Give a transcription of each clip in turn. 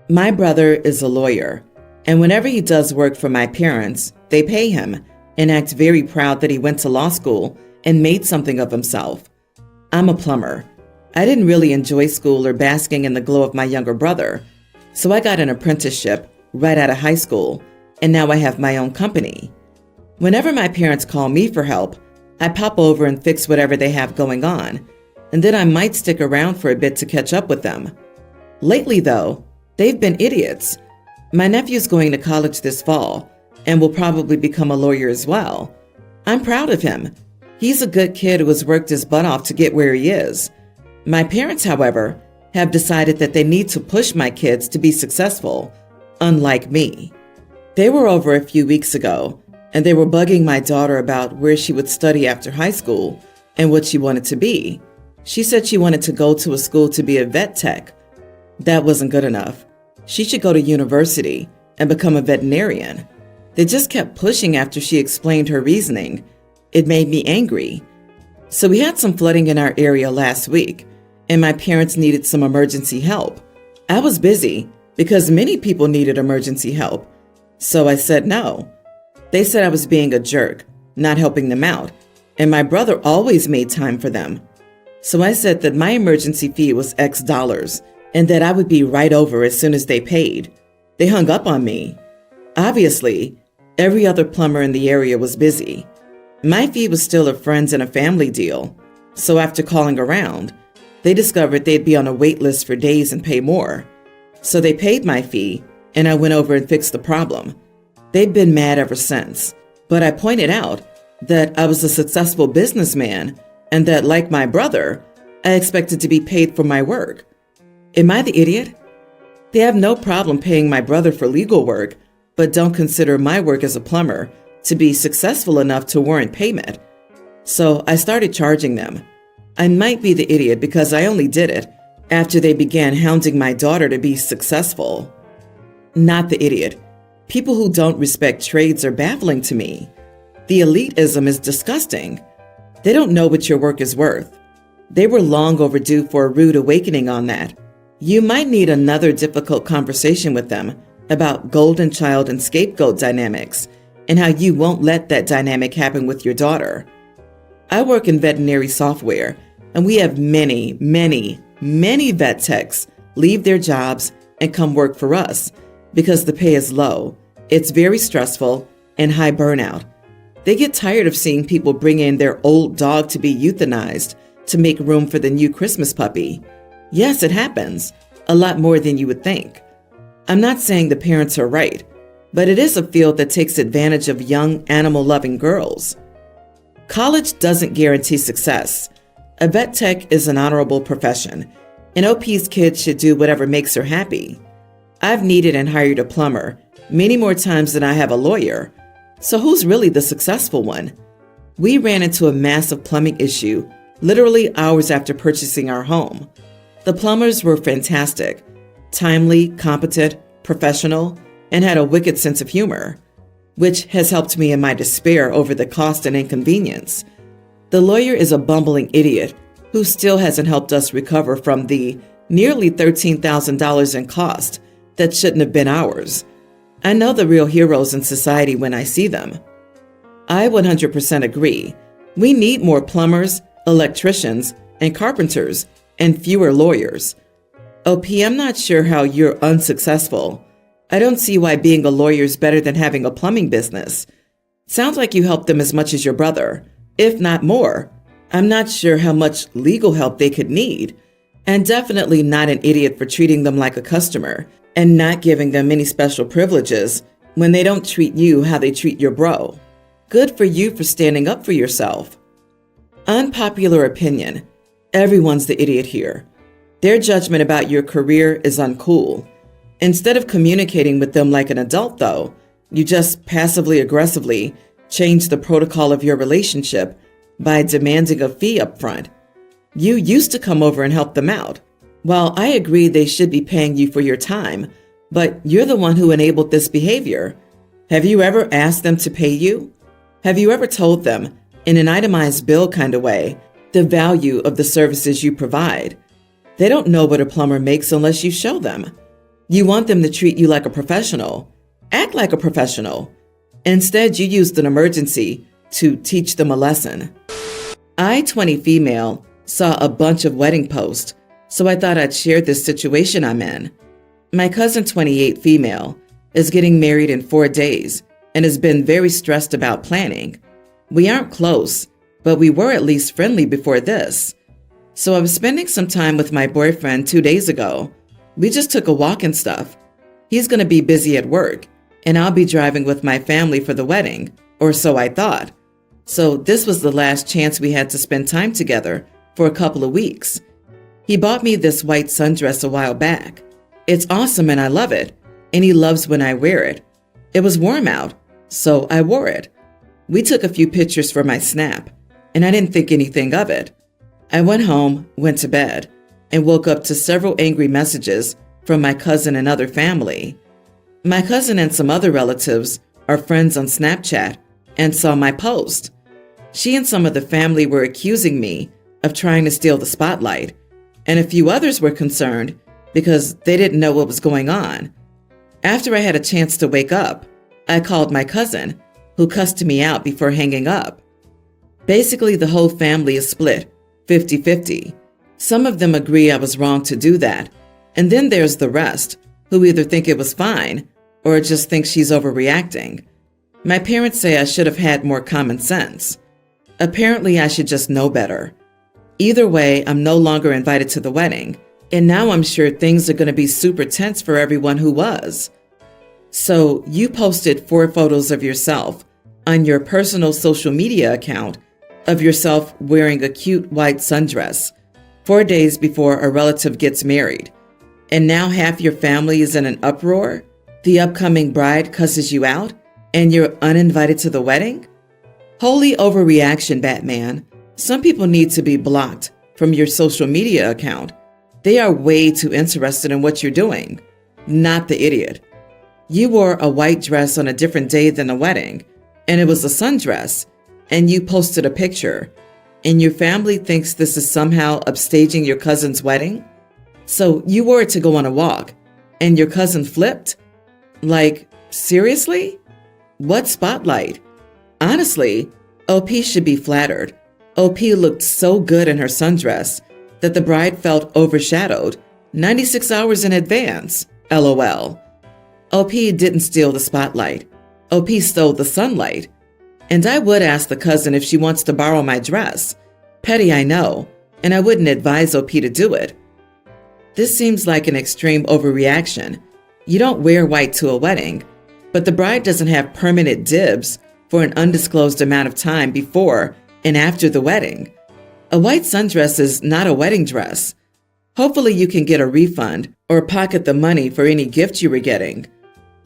My brother is a lawyer, and whenever he does work for my parents, they pay him and act very proud that he went to law school and made something of himself. I'm a plumber. I didn't really enjoy school or basking in the glow of my younger brother, so I got an apprenticeship right out of high school, and now I have my own company. Whenever my parents call me for help, I pop over and fix whatever they have going on, and then I might stick around for a bit to catch up with them. Lately, though, they've been idiots. My nephew's going to college this fall and will probably become a lawyer as well. I'm proud of him. He's a good kid who has worked his butt off to get where he is. My parents, however, have decided that they need to push my kids to be successful, unlike me. They were over a few weeks ago, and they were bugging my daughter about where she would study after high school and what she wanted to be. She said she wanted to go to a school to be a vet tech. That wasn't good enough. She should go to university and become a veterinarian. They just kept pushing after she explained her reasoning. It made me angry. So we had some flooding in our area last week, and my parents needed some emergency help. I was busy because many people needed emergency help, so I said no. They said I was being a jerk, not helping them out, and my brother always made time for them. So I said that my emergency fee was X dollars and that I would be right over as soon as they paid. They hung up on me. Obviously, every other plumber in the area was busy. My fee was still a friends and a family deal, so after calling around, they discovered they'd be on a wait list for days and pay more. So they paid my fee, and I went over and fixed the problem. They've been mad ever since, but I pointed out that I was a successful businessman and that, like my brother, I expected to be paid for my work. Am I the idiot? They have no problem paying my brother for legal work, but don't consider my work as a plumber to be successful enough to warrant payment. So I started charging them. I might be the idiot because I only did it after they began hounding my daughter to be successful. Not the idiot. People who don't respect trades are baffling to me. The elitism is disgusting. They don't know what your work is worth. They were long overdue for a rude awakening on that. You might need another difficult conversation with them about golden child and scapegoat dynamics and how you won't let that dynamic happen with your daughter. I work in veterinary software, and we have many vet techs leave their jobs and come work for us because the pay is low, it's very stressful, and high burnout. They get tired of seeing people bring in their old dog to be euthanized to make room for the new Christmas puppy. Yes, it happens, a lot more than you would think. I'm not saying the parents are right, but it is a field that takes advantage of young, animal-loving girls. College doesn't guarantee success. A vet tech is an honorable profession, and OP's kid should do whatever makes her happy. I've needed and hired a plumber many more times than I have a lawyer, so who's really the successful one? We ran into a massive plumbing issue literally hours after purchasing our home. The plumbers were fantastic, timely, competent, professional, and had a wicked sense of humor, which has helped me in my despair over the cost and inconvenience. The lawyer is a bumbling idiot who still hasn't helped us recover from the nearly $13,000 in cost that shouldn't have been ours. I know the real heroes in society when I see them. I 100% agree. We need more plumbers, electricians, and carpenters, and fewer lawyers. OP, I'm not sure how you're unsuccessful. I don't see why being a lawyer is better than having a plumbing business. Sounds like you helped them as much as your brother, if not more. I'm not sure how much legal help they could need, and definitely not an idiot for treating them like a customer and not giving them any special privileges when they don't treat you how they treat your bro. Good for you for standing up for yourself. Unpopular opinion. Everyone's the idiot here. Their judgment about your career is uncool. Instead of communicating with them like an adult, though, you just passively aggressively change the protocol of your relationship by demanding a fee up front. You used to come over and help them out. While I agree they should be paying you for your time, but you're the one who enabled this behavior. Have you ever asked them to pay you? Have you ever told them, in an itemized bill kind of way, the value of the services you provide? They don't know what a plumber makes unless you show them. You want them to treat you like a professional, act like a professional. Instead, you used an emergency to teach them a lesson. I, 20 female, saw a bunch of wedding posts, so I thought I'd share this situation I'm in. My cousin, 28 female, is getting married in 4 days and has been very stressed about planning. We aren't close, but we were at least friendly before this. So I was spending some time with my boyfriend 2 days ago. We just took a walk and stuff. He's going to be busy at work, and I'll be driving with my family for the wedding, or so I thought. So this was the last chance we had to spend time together for a couple of weeks. He bought me this white sundress a while back. It's awesome and I love it, and he loves when I wear it. It was warm out, so I wore it. We took a few pictures for my snap, and I didn't think anything of it. I went home, went to bed, and woke up to several angry messages from my cousin and other family. My cousin and some other relatives are friends on Snapchat and saw my post. She and some of the family were accusing me of trying to steal the spotlight, and a few others were concerned because they didn't know what was going on. After I had a chance to wake up, I called my cousin, who cussed me out before hanging up. Basically, the whole family is split, 50-50. Some of them agree I was wrong to do that, and then there's the rest, who either think it was fine or just think she's overreacting. My parents say I should have had more common sense. Apparently, I should just know better. Either way, I'm no longer invited to the wedding, and now I'm sure things are going to be super tense for everyone who was. So, you posted 4 photos of yourself on your personal social media account of yourself wearing a cute white sundress 4 days before a relative gets married. And now half your family is in an uproar? The upcoming bride cusses you out, and you're uninvited to the wedding? Holy overreaction, Batman. Some people need to be blocked from your social media account. They are way too interested in what you're doing. Not the idiot. You wore a white dress on a different day than the wedding, and it was a sundress, and you posted a picture, and your family thinks this is somehow upstaging your cousin's wedding? So you wore it to go on a walk, and your cousin flipped? Like, seriously? What spotlight? Honestly, OP should be flattered. OP looked so good in her sundress that the bride felt overshadowed 96 hours in advance. LOL. OP didn't steal the spotlight. OP stole the sunlight. And I would ask the cousin if she wants to borrow my dress. Petty, I know, and I wouldn't advise OP to do it. This seems like an extreme overreaction. You don't wear white to a wedding, but the bride doesn't have permanent dibs for an undisclosed amount of time before and after the wedding. A white sundress is not a wedding dress. Hopefully you can get a refund or pocket the money for any gift you were getting.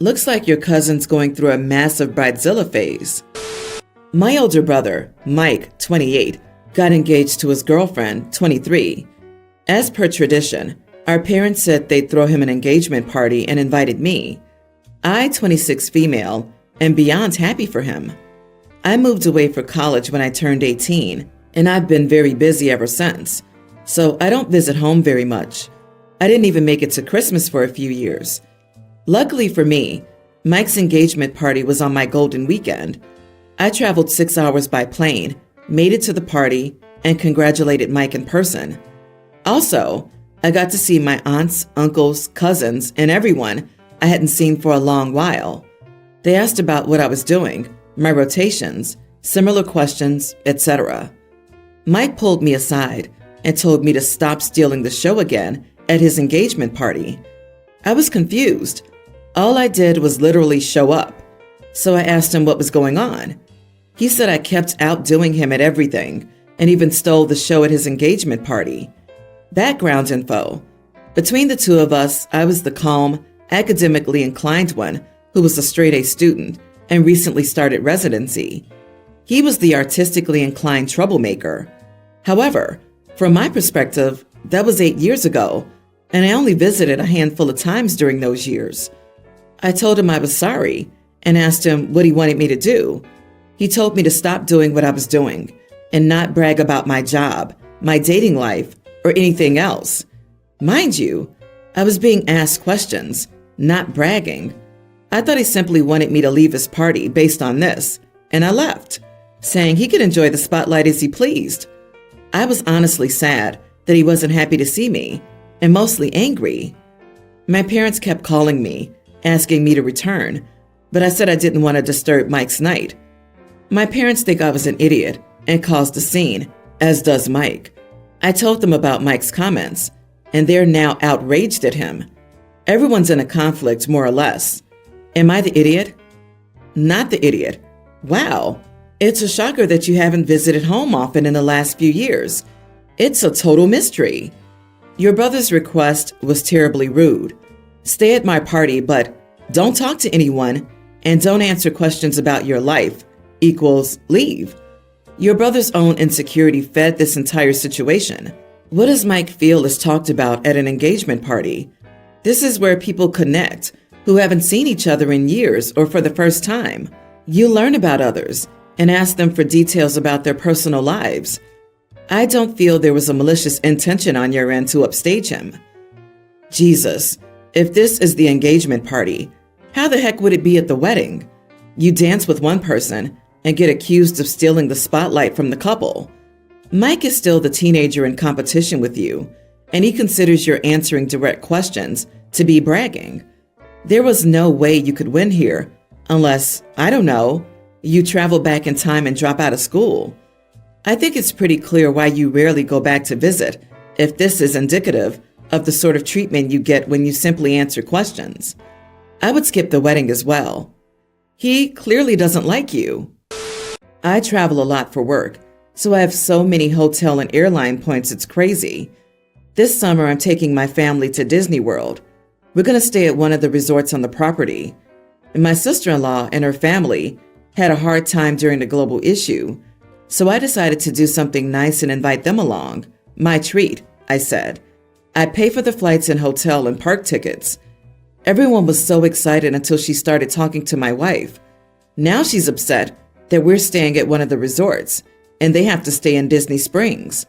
Looks like your cousin's going through a massive bridezilla phase. My older brother, Mike, 28, got engaged to his girlfriend, 23. As per tradition, our parents said they'd throw him an engagement party and invited me. I, 26 female, am beyond happy for him. I moved away for college when I turned 18, and I've been very busy ever since, so I don't visit home very much. I didn't even make it to Christmas for a few years. Luckily for me, Mike's engagement party was on my golden weekend. I traveled 6 hours by plane, made it to the party, and congratulated Mike in person. Also, I got to see my aunts, uncles, cousins, and everyone I hadn't seen for a long while. They asked about what I was doing, my rotations, similar questions, etc. Mike pulled me aside and told me to stop stealing the show again at his engagement party. I was confused. All I did was literally show up. So I asked him what was going on. He said I kept outdoing him at everything and even stole the show at his engagement party. Background info. Between the two of us, I was the calm, academically inclined one who was a straight-A student and recently started residency. He was the artistically inclined troublemaker. However, from my perspective, that was 8 years ago, and I only visited a handful of times during those years. I told him I was sorry and asked him what he wanted me to do. He told me to stop doing what I was doing and not brag about my job, my dating life, or anything else. Mind you, I was being asked questions, not bragging. I thought he simply wanted me to leave his party based on this, and I left, saying he could enjoy the spotlight as he pleased. I was honestly sad that he wasn't happy to see me, and mostly angry. My parents kept calling me, asking me to return, but I said I didn't want to disturb Mike's night. My parents think I was an idiot and caused a scene, as does Mike. I told them about Mike's comments, and they're now outraged at him. Everyone's in a conflict, more or less. Am I the idiot? Not the idiot. Wow, it's a shocker that you haven't visited home often in the last few years. It's a total mystery. Your brother's request was terribly rude. Stay at my party, but don't talk to anyone and don't answer questions about your life equals leave. Your brother's own insecurity fed this entire situation. What does Mike feel is talked about at an engagement party? This is where people connect who haven't seen each other in years or for the first time. You learn about others and ask them for details about their personal lives. I don't feel there was a malicious intention on your end to upstage him. Jesus, if this is the engagement party, how the heck would it be at the wedding? You dance with one person and get accused of stealing the spotlight from the couple. Mike is still the teenager in competition with you, and he considers your answering direct questions to be bragging. There was no way you could win here unless, I don't know, you travel back in time and drop out of school. I think it's pretty clear why you rarely go back to visit if this is indicative of the sort of treatment you get when you simply answer questions. I would skip the wedding as well. He clearly doesn't like you. I travel a lot for work, so I have so many hotel and airline points it's crazy. This summer I'm taking my family to Disney World. We're going to stay at one of the resorts on the property. And my sister-in-law and her family had a hard time during the global issue, so I decided to do something nice and invite them along. My treat, I said. I pay for the flights and hotel and park tickets. Everyone was so excited until she started talking to my wife. Now she's upset that we're staying at one of the resorts and they have to stay in Disney Springs.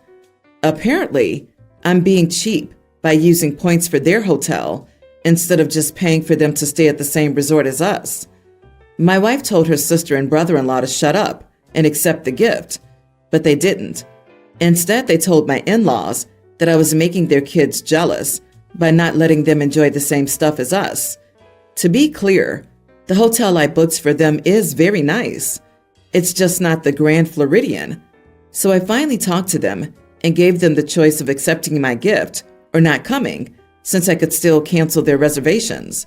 Apparently, I'm being cheap by using points for their hotel instead of just paying for them to stay at the same resort as us. My wife told her sister and brother-in-law to shut up and accept the gift, but they didn't. Instead, they told my in-laws that I was making their kids jealous by not letting them enjoy the same stuff as us. To be clear, the hotel I booked for them is very nice. It's just not the Grand Floridian. So I finally talked to them and gave them the choice of accepting my gift or not coming, since I could still cancel their reservations.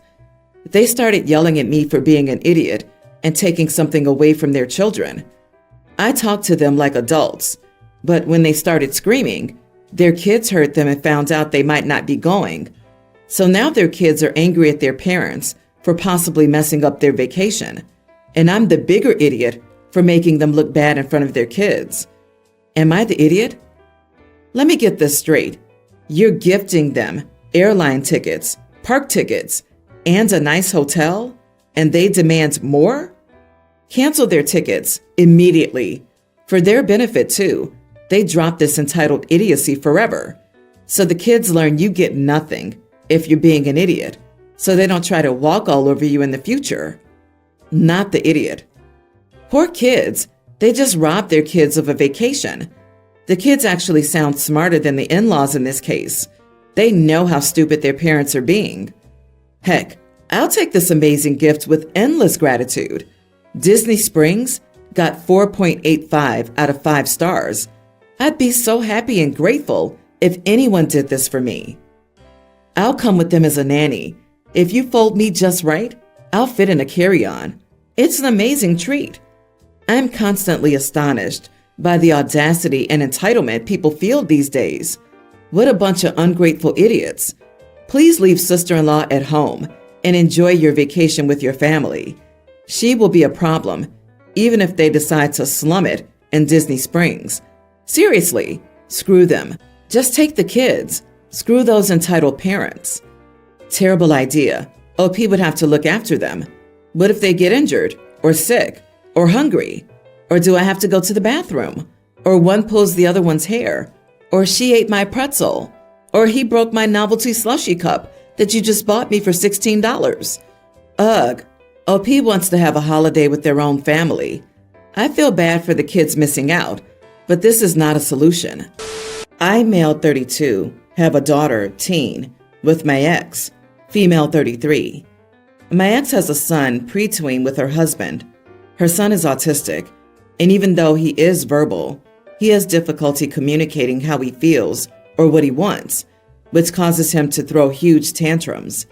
They started yelling at me for being an idiot and taking something away from their children. I talked to them like adults, but when they started screaming, their kids heard them and found out they might not be going. So now their kids are angry at their parents for possibly messing up their vacation. And I'm the bigger idiot for making them look bad in front of their kids. Am I the idiot? Let me get this straight. You're gifting them airline tickets, park tickets, and a nice hotel, and they demand more? Cancel their tickets immediately. For their benefit, too. They drop this entitled idiocy forever. So the kids learn you get nothing if you're being an idiot, so they don't try to walk all over you in the future. Not the idiot. Poor kids. They just robbed their kids of a vacation. The kids actually sound smarter than the in-laws in this case. They know how stupid their parents are being. Heck, I'll take this amazing gift with endless gratitude. Disney Springs got 4.85 out of 5 stars. I'd be so happy and grateful if anyone did this for me. I'll come with them as a nanny. If you fold me just right, I'll fit in a carry-on. It's an amazing treat. I'm constantly astonished by the audacity and entitlement people feel these days. What a bunch of ungrateful idiots. Please leave sister-in-law at home and enjoy your vacation with your family. She will be a problem, even if they decide to slum it in Disney Springs. Seriously, screw them. Just take the kids. Screw those entitled parents. Terrible idea. OP would have to look after them. What if they get injured or sick or hungry? Or do I have to go to the bathroom? Or one pulls the other one's hair? Or she ate my pretzel? Or he broke my novelty slushy cup that you just bought me for $16. Ugh, OP wants to have a holiday with their own family. I feel bad for the kids missing out, but this is not a solution. I, male 32, have a daughter, teen, with my ex, female 33. My ex has a son, pre-tween, with her husband. Her son is autistic, and even though he is verbal, he has difficulty communicating how he feels or what he wants, which causes him to throw huge tantrums.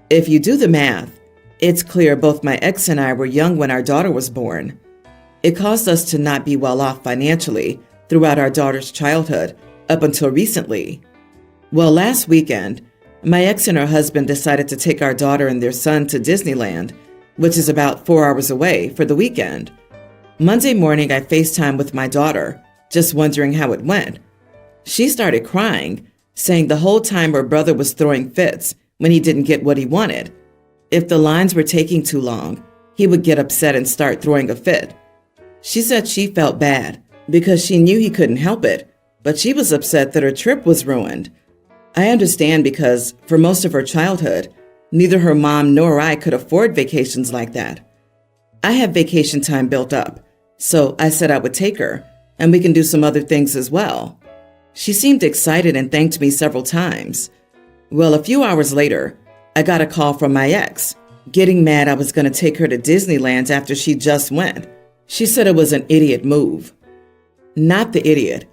If you do the math, it's clear both my ex and I were young when our daughter was born. It caused us to not be well off financially throughout our daughter's childhood up until recently. Well, last weekend, my ex and her husband decided to take our daughter and their son to Disneyland, which is about 4 hours away, for the weekend. Monday morning, I FaceTimed with my daughter, just wondering how it went. She started crying, saying the whole time her brother was throwing fits when he didn't get what he wanted. If the lines were taking too long, he would get upset and start throwing a fit. She said she felt bad because she knew he couldn't help it, but she was upset that her trip was ruined. I understand because for most of her childhood, neither her mom nor I could afford vacations like that. I have vacation time built up, so I said I would take her, and we can do some other things as well. She seemed excited and thanked me several times. Well, a few hours later, I got a call from my ex, getting mad I was going to take her to Disneyland after she just went. She said it was an idiot move. Not the idiot.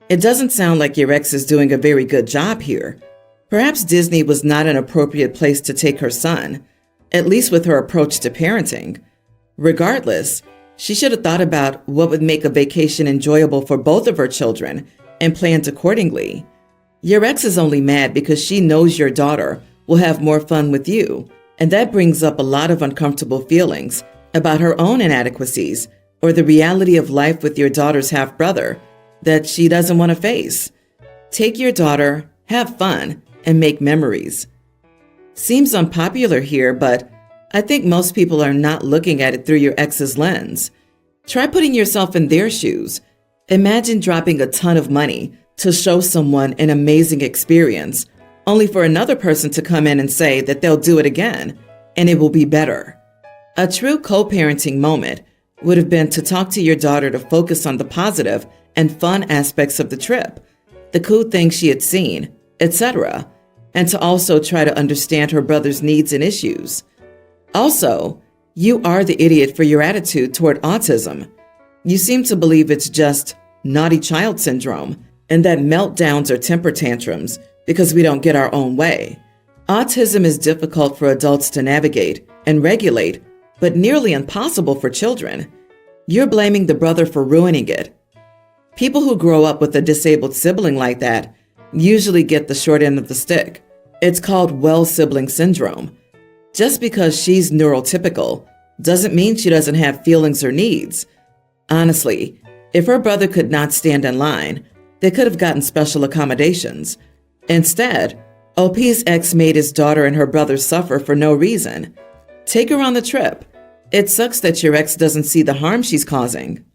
It doesn't sound like your ex is doing a very good job here. Perhaps Disney was not an appropriate place to take her son, at least with her approach to parenting. Regardless, she should have thought about what would make a vacation enjoyable for both of her children and planned accordingly. Your ex is only mad because she knows your daughter will have more fun with you, and that brings up a lot of uncomfortable feelings about her own inadequacies or the reality of life with your daughter's half-brother that she doesn't want to face. Take your daughter, have fun, and make memories. Seems unpopular here, but I think most people are not looking at it through your ex's lens. Try putting yourself in their shoes. Imagine dropping a ton of money to show someone an amazing experience, only for another person to come in and say that they'll do it again, and it will be better. A true co-parenting moment would have been to talk to your daughter to focus on the positive and fun aspects of the trip, the cool things she had seen, etc., and to also try to understand her brother's needs and issues. Also, you are the idiot for your attitude toward autism. You seem to believe it's just naughty child syndrome and that meltdowns are temper tantrums because we don't get our own way. Autism is difficult for adults to navigate and regulate, but nearly impossible for children. You're blaming the brother for ruining it. People who grow up with a disabled sibling like that usually get the short end of the stick. It's called well sibling syndrome. Just because she's neurotypical doesn't mean she doesn't have feelings or needs. Honestly, if her brother could not stand in line, they could have gotten special accommodations. Instead, OP's ex made his daughter and her brother suffer for no reason. Take her on the trip. It sucks that your ex doesn't see the harm she's causing.